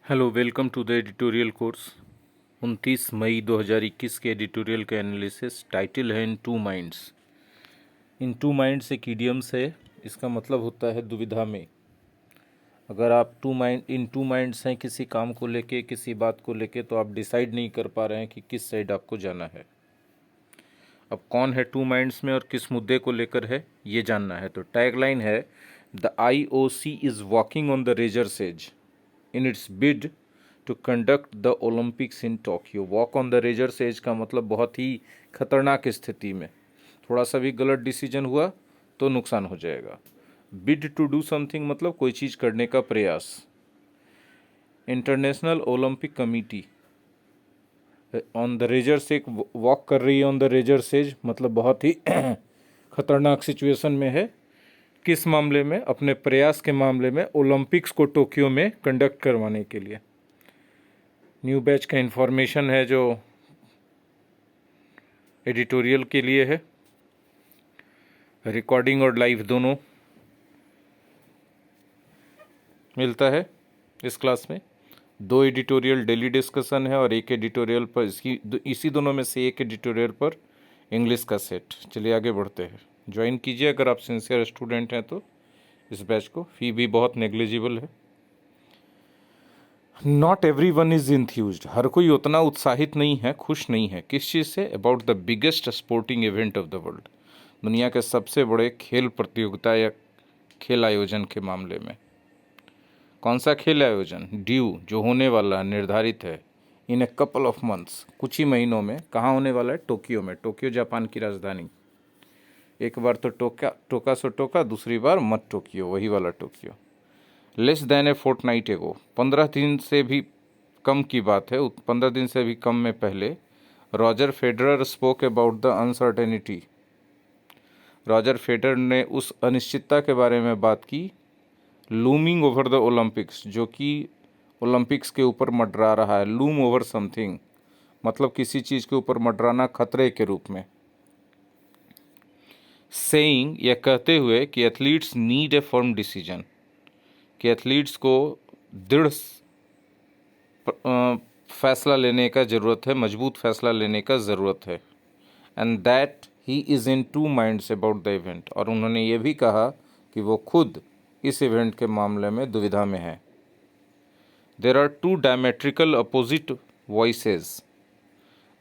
Hello, welcome to the editorial course. 29 मई 2021 के editorial का एनालिसिस। टाइटल है in two minds. In two minds एक इडियम्स है। इसका मतलब होता है दुविधा में। अगर आप इन टू माइंड्स हैं किसी काम को लेके, किसी बात को लेके, तो आप डिसाइड नहीं कर पा रहे हैं कि किस साइड आपको जाना है। अब कौन है टू माइंड्स में और किस मुद्दे को लेकर है, ये जानना है। तो टैगलाइन है, the IOC is walking on the razor's edge in its bid to conduct the Olympics in Tokyo. Walk on the razor's edge का मतलब बहुत ही खतरनाक स्थिति में, थोड़ा सा भी गलत डिसीजन हुआ तो नुकसान हो जाएगा। बिड टू डू समथिंग मतलब कोई चीज़ करने का प्रयास। International Olympic Committee on the razor's एक वॉक कर रही है ऑन द रेजर्स एज, मतलब बहुत ही खतरनाक सिचुएशन में है। किस मामले में? अपने प्रयास के मामले में, ओलंपिक्स को टोक्यो में कंडक्ट करवाने के लिए। न्यू बैच का इंफॉर्मेशन है जो एडिटोरियल के लिए है। रिकॉर्डिंग और लाइव दोनों मिलता है इस क्लास में। 2 एडिटोरियल डेली डिस्कशन है और एक एडिटोरियल पर इसी दोनों में से एक एडिटोरियल पर इंग्लिश का सेट। चलिए आगे बढ़ते हैं। ज्वाइन कीजिए अगर आप सिंसियर स्टूडेंट हैं तो इस बैच को। फी भी बहुत नेग्लिजिबल है। Not every one is enthused. हर कोई उतना उत्साहित नहीं है, खुश नहीं है। किस चीज़ से? About the biggest sporting event of the world. दुनिया के सबसे बड़े खेल प्रतियोगिता या खेल आयोजन के मामले में। कौन सा खेल आयोजन? ड्यू, जो होने वाला निर्धारित है। इन ए कपल ऑफ मंथ्स, कुछ ही महीनों में। कहाँ होने वाला है? टोक्यो में। टोक्यो जापान की राजधानी। एक बार तो टोका सो टोका, दूसरी बार मत टोक्यो, वही वाला टोक्यो। लेस देन ए फोर्टनाइट एगो, 15 दिन से भी कम की बात है, 15 दिन से भी कम में पहले Roger Federer spoke about the uncertainty. Roger Federer ने उस अनिश्चितता के बारे में बात की, लूमिंग ओवर द ओलंपिक्स, जो कि ओलंपिक्स के ऊपर मंडरा रहा है। लूम ओवर समथिंग मतलब किसी चीज़ के ऊपर मंडराना खतरे के रूप में। सेइंग, यह कहते हुए कि athletes need a firm decision, कि एथलीट्स को दृढ़ फैसला लेने का ज़रूरत है, मजबूत फैसला लेने का ज़रूरत है। And that he is in two minds about the event, और उन्होंने ये भी कहा कि वो खुद इस इवेंट के मामले में दुविधा में है। There are two diametrical opposite voices.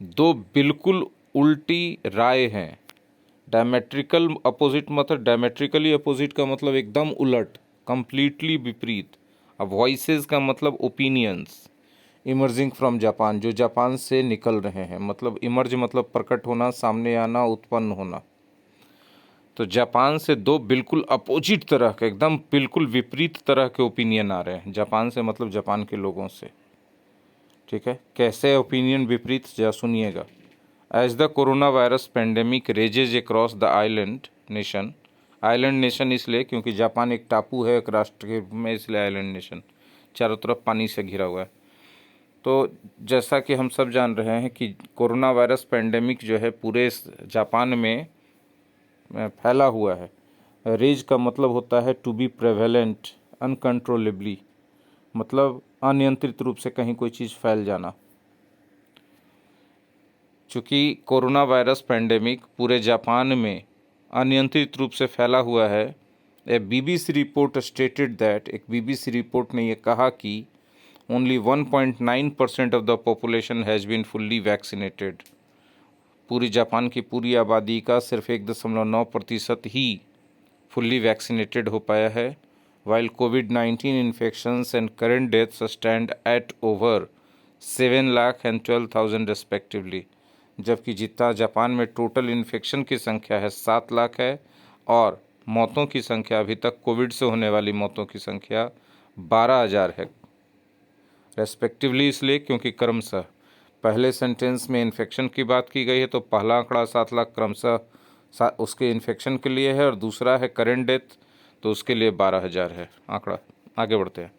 2 बिल्कुल उल्टी राय हैं। डायमेट्रिकल अपोजिट मतलब डायमेट्रिकली अपोजिट का मतलब एकदम उलट, कंप्लीटली विपरीत। अब वॉइसेस का मतलब ओपिनियंस। इमर्जिंग फ्रॉम जापान, जो जापान से निकल रहे हैं। मतलब इमर्ज मतलब प्रकट होना, सामने आना, उत्पन्न होना। तो जापान से 2 बिल्कुल अपोजिट तरह के, एकदम बिल्कुल विपरीत तरह के ओपिनियन आ रहे हैं। जापान से मतलब जापान के लोगों से। ठीक है, कैसे ओपिनियन विपरीत, जरा सुनिएगा। As the corona virus pandemic rages across the island nation. Island nation इसलिए क्योंकि जापान एक टापू है, एक राष्ट्र के रूप में, इसलिए आइलैंड नेशन। चारों तरफ पानी से घिरा हुआ है। तो जैसा कि हम सब जान रहे हैं कि कोरोना वायरस पेंडेमिक जो है पूरे जापान में फैला हुआ है। रेज का मतलब होता है टू बी प्रेवेलेंट, अनकंट्रोलेबली, मतलब अनियंत्रित रूप से कहीं कोई चीज़ फैल जाना। चूँकि कोरोना वायरस पेंडेमिक पूरे जापान में अनियंत्रित रूप से फैला हुआ है, a BBC report stated that, एक BBC रिपोर्ट ने यह कहा कि only 1.9% of the population has been fully vaccinated. पूरी जापान की पूरी आबादी का सिर्फ 1.9% ही फुल्ली वैक्सीनेटेड हो पाया है। While COVID-19 infections and current deaths stand at over 7 lakh and 12,000 respectively. जबकि जितना जापान में टोटल इन्फेक्शन की संख्या है 7 लाख है, और मौतों की संख्या, अभी तक कोविड से होने वाली मौतों की संख्या 12,000 है रेस्पेक्टिवली। इसलिए क्योंकि क्रमशः पहले सेंटेंस में इन्फेक्शन की बात की गई है, तो पहला आंकड़ा 7 लाख क्रमशः उसके इन्फेक्शन के लिए है, और दूसरा है करेंट डेथ, तो उसके लिए 12,000 है आंकड़ा। आगे बढ़ते हैं।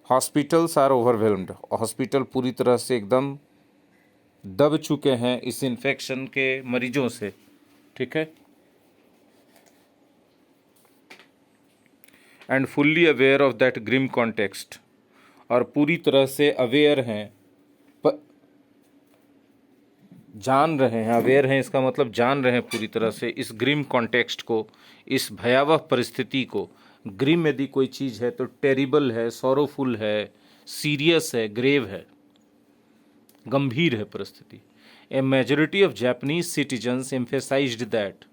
Hospitals are overwhelmed. हॉस्पिटल पूरी तरह से एकदम दब चुके हैं इस इन्फेक्शन के मरीजों से। ठीक है, and fully aware of that grim context, और पूरी तरह से अवेयर हैं, जान रहे हैं, अवेयर हैं इसका मतलब जान रहे हैं पूरी तरह से इस ग्रिम कॉन्टेक्स्ट को, इस भयावह परिस्थिति को। ग्रिम यदि कोई चीज़ है तो टेरिबल है, सॉरोफुल है, सीरियस है, ग्रेव है, गंभीर है परिस्थिति। ए majority of Japanese citizens emphasised that,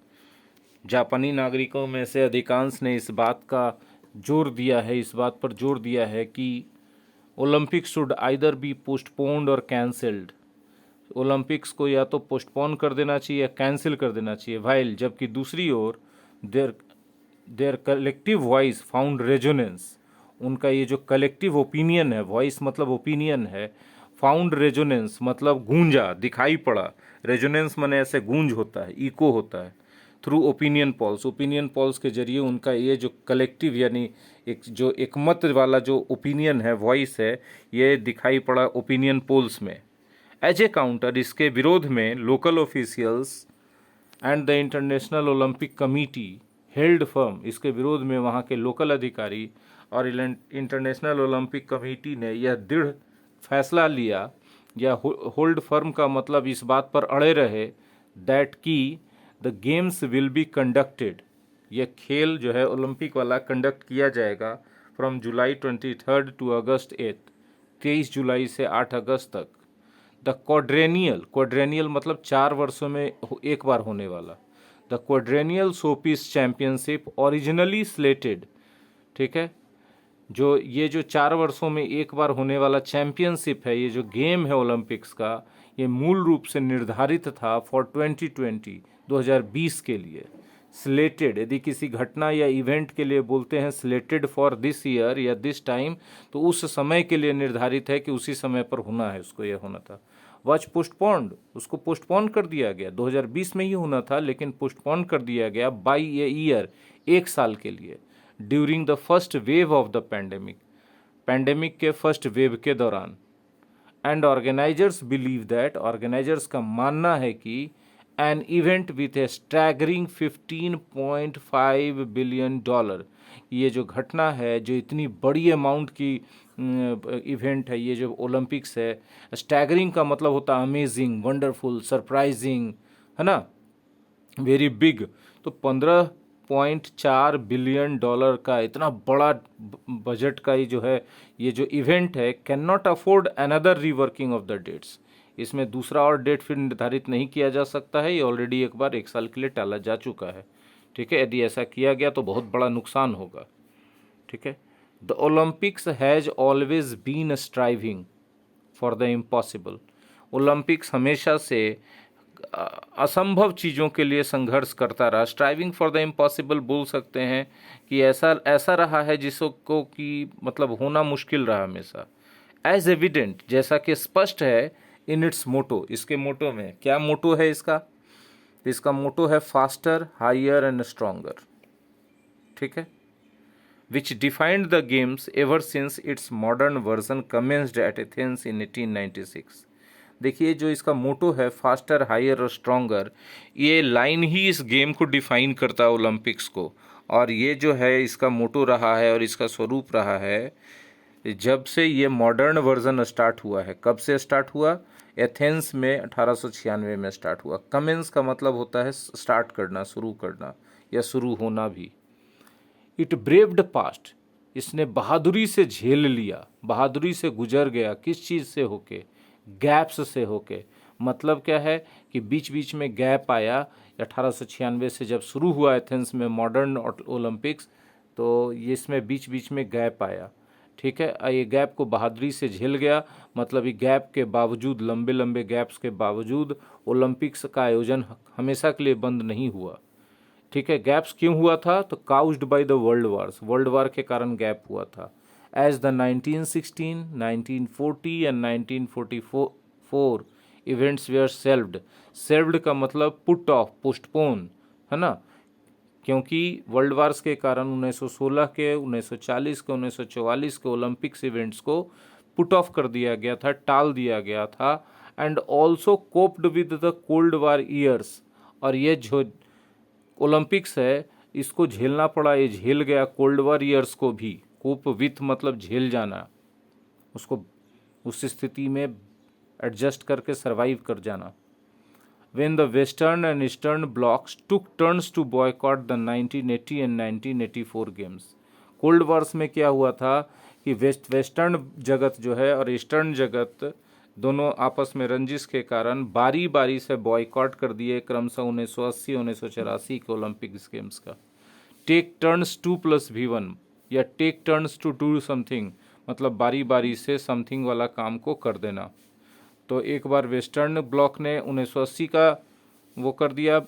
जापानी नागरिकों में से अधिकांश ने इस बात का जोर दिया है, इस बात पर जोर दिया है कि Olympic should either be postponed और कैंसल्ड, ओलंपिक्स को या तो पोस्टपोन कर देना चाहिए या कैंसिल कर देना चाहिए। वाइल, जबकि दूसरी ओर there there collective voice found resonance, उनका ये जो कलेक्टिव ओपिनियन है, वॉइस मतलब ओपिनियन है, फाउंड रेजोनेंस मतलब गूंजा, दिखाई पड़ा, रेजोनेंस माने ऐसे गूंज होता है, इको होता है, through opinion polls, opinion polls के जरिए उनका ये जो कलेक्टिव यानी एक जो एकमत वाला जो ओपिनियन है, वॉइस है, ये दिखाई पड़ा ओपिनियन पोल्स में। एज ए काउंटर, इसके विरोध में local officials and the international Olympic committee held firm, इसके विरोध में वहाँ के लोकल अधिकारी और इंटरनेशनल ओलंपिक कमेटी ने यह दृढ़ फैसला लिया, या होल्ड फर्म का मतलब इस बात पर अड़े रहे, दैट की the games will be conducted, यह खेल जो है ओलंपिक वाला कंडक्ट किया जाएगा फ्रॉम जुलाई 23 टू अगस्त 8, 23 जुलाई से 8 अगस्त तक। द क्वाड्रेनियल मतलब 4 वर्षों में एक बार होने वाला, the quadrennial showpiece championship originally slated, ठीक है, जो ये जो 4 वर्षों में एक बार होने वाला चैंपियनशिप है, ये जो गेम है ओलंपिक्स का, ये मूल रूप से निर्धारित था फॉर 2020 के लिए। स्लेटेड, यदि किसी घटना या इवेंट के लिए बोलते हैं स्लेटेड फॉर दिस ईयर या दिस टाइम, तो उस समय के लिए निर्धारित है कि उसी समय पर होना है, उसको यह होना था। वॉज पोस्टपोन्ड, उसको पोस्टपोन कर दिया गया, 2020 में ही होना था लेकिन पोस्टपोन कर दिया गया बाई ए ईयर, 1 साल के लिए, during the first wave of the pandemic, pandemic के फर्स्ट वेव के दौरान। And organisers believe that, organisers का मानना है कि an event with a staggering $15.5 billion, ये जो घटना है, जो इतनी बड़ी अमाउंट की इवेंट है, ये जो ओलंपिक्स है, स्टैगरिंग का मतलब होता है अमेजिंग, वंडरफुल, सरप्राइजिंग, है ना, वेरी बिग, तो 15.4 बिलियन डॉलर का इतना बड़ा बजट का ये जो है, ये जो इवेंट है, can not afford another reworking of the dates, इसमें दूसरा और डेट फिर निर्धारित नहीं किया जा सकता है, ये ऑलरेडी एक बार 1 साल के लिए टाला जा चुका है, ठीक है। यदि ऐसा किया गया तो बहुत बड़ा नुकसान होगा, ठीक है। The Olympics has always been striving for the impossible, Olympics हमेशा से असंभव चीज़ों के लिए संघर्ष करता रहा। स्ट्राइविंग फॉर द इम्पॉसिबल बोल सकते हैं कि ऐसा रहा है जिसको कि मतलब होना मुश्किल रहा हमेशा। एज एविडेंट, जैसा कि स्पष्ट है, इन इट्स मोटो, इसके मोटो में क्या मोटो है इसका, इसका मोटो है फास्टर, हायर एंड स्ट्रॉन्गर, ठीक है, which defined the games ever since its modern version commenced at Athens in 1896। देखिए जो इसका मोटो है फास्टर, हायर और स्ट्रॉन्गर, ये लाइन ही इस गेम को डिफाइन करता है ओलंपिक्स को, और ये जो है इसका मोटो रहा है और इसका स्वरूप रहा है जब से ये मॉडर्न वर्जन स्टार्ट हुआ है। कब से स्टार्ट हुआ? एथेंस में 1896 में स्टार्ट हुआ। कमेंस का मतलब होता है स्टार्ट करना, शुरू करना या शुरू होना भी। इट ब्रेव्ड पास्ट, इसने बहादुरी से झेल लिया, बहादुरी से गुजर गया। किस चीज़ से होके? गैप्स से होके। मतलब क्या है कि बीच बीच में गैप आया। 1896 से जब शुरू हुआ एथेंस में मॉडर्न ओलंपिक्स, तो ये इसमें बीच बीच में गैप आया, ठीक है। ये गैप को बहादुरी से झेल गया, मतलब ये गैप के बावजूद, लंबे लंबे गैप्स के बावजूद ओलंपिक्स का आयोजन हमेशा के लिए बंद नहीं हुआ, ठीक है। गैप्स क्यों हुआ था? तो caused by the world wars, world war के कारण गैप हुआ था। As the 1916, 1940 and 1944 events were shelved. Shelved का मतलब पुट ऑफ, पोस्टपोन, है ना, क्योंकि वर्ल्ड वार्स के कारण 1916 के, 1940 के, 1944 के ओलंपिक्स इवेंट्स को पुट ऑफ कर दिया गया था, टाल दिया गया था। And also coped with the cold war years, और ये जो ओलंपिक्स है इसको झेलना पड़ा, ये झेल गया कोल्ड वार ईयर्स को भी। कोप विथ मतलब झेल जाना, उसको उस स्थिति में एडजस्ट करके सरवाइव कर जाना। When the Western and Eastern blocs took turns to boycott the 1980 and 1984 games. Cold Wars में क्या हुआ था कि वेस्टर्न जगत जो है और ईस्टर्न जगत दोनों आपस में रंजिश के कारण बारी बारी से बॉयकॉट कर दिए क्रमशः 1980 1984 के ओलंपिक्स गेम्स का। टेक टर्न्स 2+V1 या take turns to do something, मतलब बारी बारी से समथिंग वाला काम को कर देना। तो एक बार वेस्टर्न ब्लॉक ने 1980 का वो कर दिया,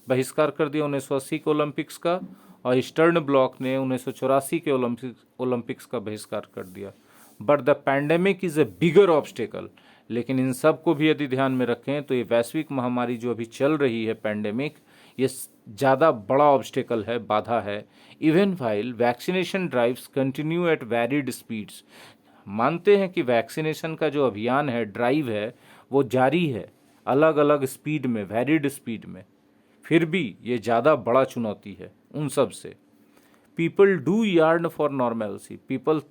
बहिष्कार कर दिया 1980 के ओलंपिक्स का, और ईस्टर्न ब्लॉक ने 1984 के ओलंपिक्स का बहिष्कार कर दिया। But the pandemic is a bigger obstacle. लेकिन इन सब को भी यदि ध्यान में रखें तो ये वैश्विक महामारी जो अभी चल रही है पैंडेमिक, ये ज़्यादा बड़ा ऑब्स्टेकल है, बाधा है। Even while vaccination drives continue at varied speeds. मानते हैं कि वैक्सीनेशन का जो अभियान है, ड्राइव है, वो जारी है अलग अलग स्पीड में, वैरिड स्पीड में, फिर भी ये ज़्यादा बड़ा चुनौती है उन सब से। People do yarn for normalcy. People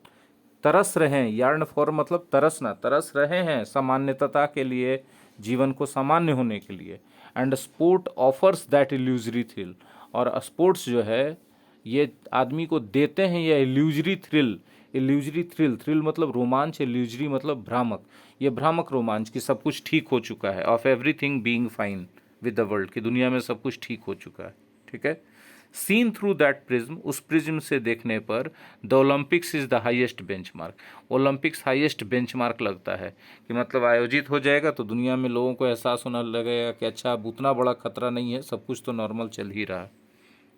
तरस रहे हैं, यार्न फॉर मतलब तरसना, तरस रहे हैं सामान्यता के लिए, जीवन को सामान्य होने के लिए। And sport offers that illusory thrill. और स्पोर्ट्स जो है ये आदमी को देते हैं ये illusory thrill. Illusory thrill, thrill मतलब रोमांच, इल्यूजरी मतलब भ्रामक। ये भ्रामक रोमांच कि सब कुछ ठीक हो चुका है, of everything being fine with the world, कि दुनिया में सब कुछ ठीक हो चुका है। ठीक है, सीन थ्रू दैट प्रिज्म, उस प्रिज्म से देखने पर the Olympics is the highest benchmark. Olympics highest benchmark लगता है कि मतलब आयोजित हो जाएगा तो दुनिया में लोगों को एहसास होना लगेगा कि अच्छा अब उतना बड़ा खतरा नहीं है, सब कुछ तो नॉर्मल चल ही रहा है।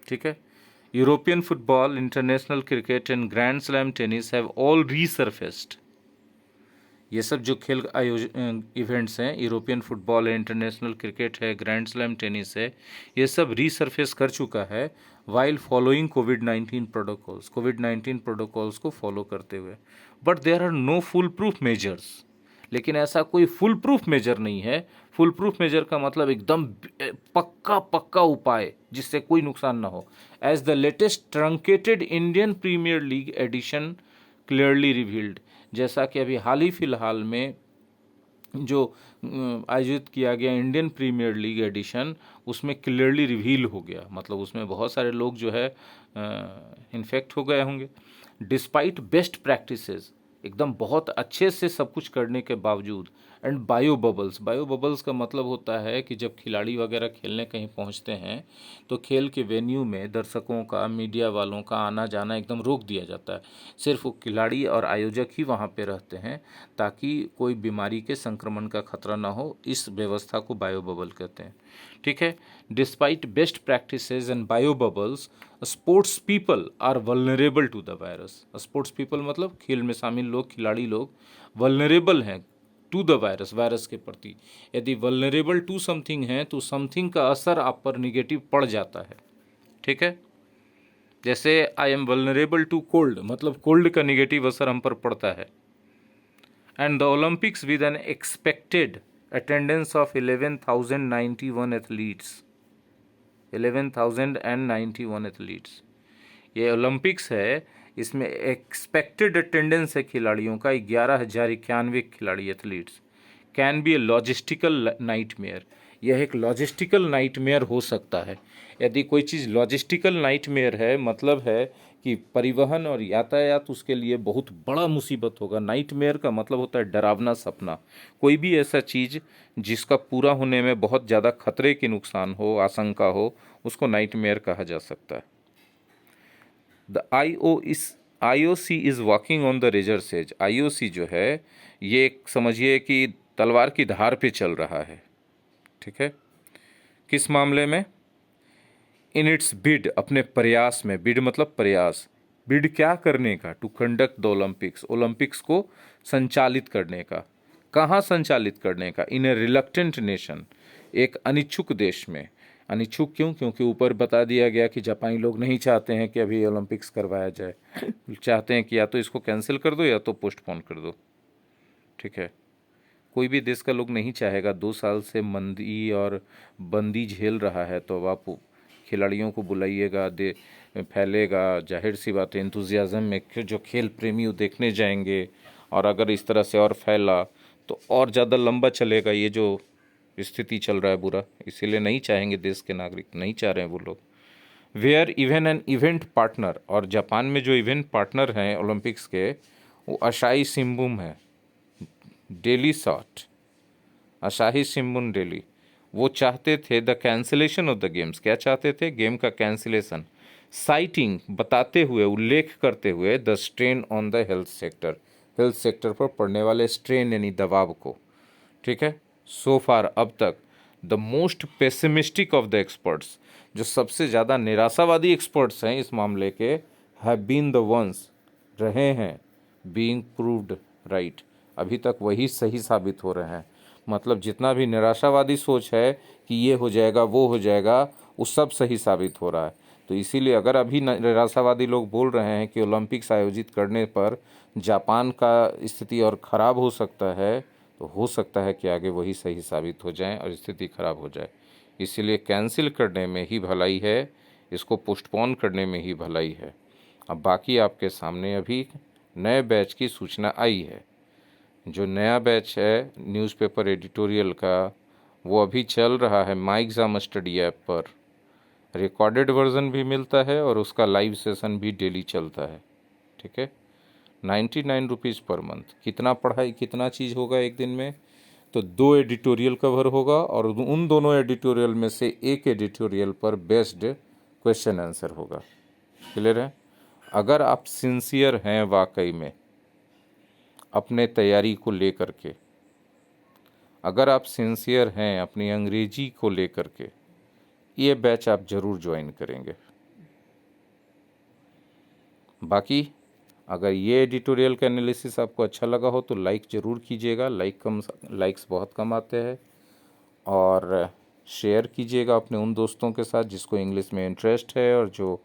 ठीक है, European football, international cricket and grand slam tennis have all resurfaced. ये सब जो खेल इवेंट्स हैं, यूरोपियन फुटबॉल है, इंटरनेशनल क्रिकेट है, ग्रैंड स्लैम टेनिस है, ये सब रीसरफेस कर चुका है वाइल फॉलोइंग कोविड-19 प्रोटोकॉल्स, कोविड-19 प्रोटोकॉल्स को फॉलो करते हुए। But there are no full proof measures. लेकिन ऐसा कोई फुल प्रूफ मेजर नहीं है। फुल प्रूफ मेजर का मतलब एकदम पक्का पक्का उपाय जिससे कोई नुकसान ना हो। As the latest truncated Indian Premier League edition clearly revealed, जैसा कि अभी हाल ही फिलहाल में जो आयोजित किया गया इंडियन प्रीमियर लीग एडिशन, उसमें क्लियरली रिवील हो गया, मतलब उसमें बहुत सारे लोग जो है इन्फेक्ट हो गए होंगे। डिस्पाइट बेस्ट प्रैक्टिसेस, एकदम बहुत अच्छे से सब कुछ करने के बावजूद। And bio bubbles, bio bubbles का मतलब होता है कि जब खिलाड़ी वगैरह खेलने कहीं पहुंचते हैं तो खेल के वेन्यू में दर्शकों का, मीडिया वालों का आना जाना एकदम रोक दिया जाता है। सिर्फ वो खिलाड़ी और आयोजक ही वहाँ पे रहते हैं ताकि कोई बीमारी के संक्रमण का खतरा ना हो। इस व्यवस्था को बायो बबल कहते हैं। ठीक है, despite best practices and bio bubbles, sports people are vulnerable to the virus. Sports people मतलब खेल में शामिल लोग, खिलाड़ी लोग वल्नरेबल हैं टू द वायरस, वायरस के प्रति। यदि वल्नरेबल टू समथिंग है तो समथिंग का असर आप पर निगेटिव पड़ जाता है। ठीक है, जैसे I am vulnerable to cold, मतलब कोल्ड का निगेटिव असर हम पर पड़ता है। And the Olympics with an expected attendance of 11,091 athletes, 11,091 athletes. ये ओलंपिक्स है, इसमें एक्सपेक्टेड अटेंडेंस है खिलाड़ियों का 11,091 खिलाड़ी, athletes. Can be a logistical nightmare, यह एक लॉजिस्टिकल नाइटमेयर हो सकता है। यदि कोई चीज़ लॉजिस्टिकल नाइटमेयर है, मतलब है कि परिवहन और यातायात उसके लिए बहुत बड़ा मुसीबत होगा। नाइटमेयर का मतलब होता है डरावना सपना। कोई भी ऐसा चीज़ जिसका पूरा होने में बहुत ज़्यादा खतरे की नुकसान हो, आशंका हो, उसको नाइटमेयर कहा जा सकता है। The IOC is walking on the razor's edge. IOC जो है ये समझिए कि तलवार की धार पे चल रहा है। ठीक है, किस मामले में? इन इट्स बिड, अपने प्रयास में। बिड मतलब प्रयास। बिड क्या करने का? To conduct the Olympics, Olympics को संचालित करने का। कहाँ संचालित करने का? इन ए रिलक्टेंट नेशन, एक अनिच्छुक देश में। अनिच्छुक क्यों? क्योंकि ऊपर बता दिया गया कि जापानी लोग नहीं चाहते हैं कि अभी ओलंपिक्स करवाया जाए। चाहते हैं कि या तो इसको कैंसिल कर दो या तो पोस्टपोन कर दो। ठीक है, कोई भी देश का लोग नहीं चाहेगा, 2 साल से मंदी और बंदी झेल रहा है, तो अब आप खिलाड़ियों को बुलाइएगा, दे फैलेगा, जाहिर सी बात है एंथुजियाज़म में जो खेल प्रेमी वो देखने जाएंगे और अगर इस तरह से और फैला तो और ज़्यादा लंबा चलेगा ये जो स्थिति चल रहा है बुरा, इसीलिए नहीं चाहेंगे देश के नागरिक, नहीं चाह रहे हैं वो लोग। Where even an event partner, और जापान में जो इवेंट पार्टनर हैं ओलंपिक्स के वो अशाई सिम्बुम है, डेली शॉट, अशाही सिम्बुन डेली, वो चाहते थे the cancellation of the games. क्या चाहते थे? गेम का कैंसिलेशन, साइटिंग बताते हुए, उल्लेख करते हुए the strain on the health sector, health sector पर पड़ने वाले स्ट्रेन यानी दबाव को। ठीक है, सो फार अब तक the most pessimistic of the experts, जो सबसे ज़्यादा निराशावादी एक्सपर्ट्स हैं इस मामले के, हैव बीन द वंस, रहे हैं, बीइंग प्रूव्ड राइट, अभी तक वही सही साबित हो रहे हैं। मतलब जितना भी निराशावादी सोच है कि ये हो जाएगा वो हो जाएगा, वो सब सही साबित हो रहा है। तो इसीलिए अगर अभी निराशावादी लोग बोल रहे हैं कि ओलंपिक्स आयोजित करने पर जापान का स्थिति और ख़राब हो सकता है, तो हो सकता है कि आगे वही सही साबित हो जाए और स्थिति खराब हो जाए। इसीलिए कैंसिल करने में ही भलाई है, इसको पोस्टपोन करने में ही भलाई है। अब बाकी आपके सामने अभी नए बैच की सूचना आई है। जो नया बैच है न्यूज़पेपर एडिटोरियल का, वो अभी चल रहा है माई एग्ज़ाम स्टडी ऐप पर। रिकॉर्डेड वर्जन भी मिलता है और उसका लाइव सेशन भी डेली चलता है। ठीक है, 99 रुपीज़ पर मंथ। कितना पढ़ाई, कितना चीज़ होगा एक दिन में? तो 2 एडिटोरियल कवर होगा और उन दोनों एडिटोरियल में से एक एडिटोरियल पर बेस्ड क्वेश्चन आंसर होगा। क्लियर है? अगर आप सिंसियर हैं वाकई में अपने तैयारी को लेकर के, अगर आप सिंसियर हैं अपनी अंग्रेजी को लेकर के, ये बैच आप ज़रूर ज्वाइन करेंगे। बाकी अगर ये एडिटोरियल का एनालिसिस आपको अच्छा लगा हो तो लाइक ज़रूर कीजिएगा, लाइक्स बहुत कम आते हैं, और शेयर कीजिएगा अपने उन दोस्तों के साथ जिसको इंग्लिश में इंटरेस्ट है और जो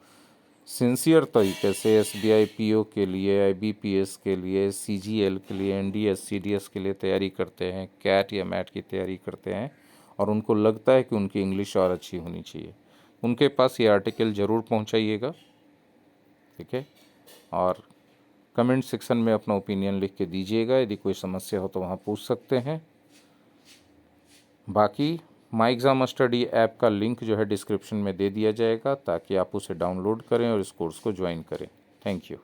सिंसियर तरीके से SBI PO के लिए, IBPS के लिए, CGL के लिए, NDS CDS के लिए तैयारी करते हैं, कैट या मैट की तैयारी करते हैं, और उनको लगता है कि उनकी इंग्लिश और अच्छी होनी चाहिए, उनके पास ये आर्टिकल ज़रूर पहुंचाइएगा। ठीक है, और कमेंट सेक्शन में अपना ओपिनियन लिख के दीजिएगा। यदि कोई समस्या हो तो वहाँ पूछ सकते हैं। बाकी माई एग्ज़ाम स्टडी ऐप का लिंक जो है डिस्क्रिप्शन में दे दिया जाएगा, ताकि आप उसे डाउनलोड करें और इस कोर्स को ज्वाइन करें। Thank you.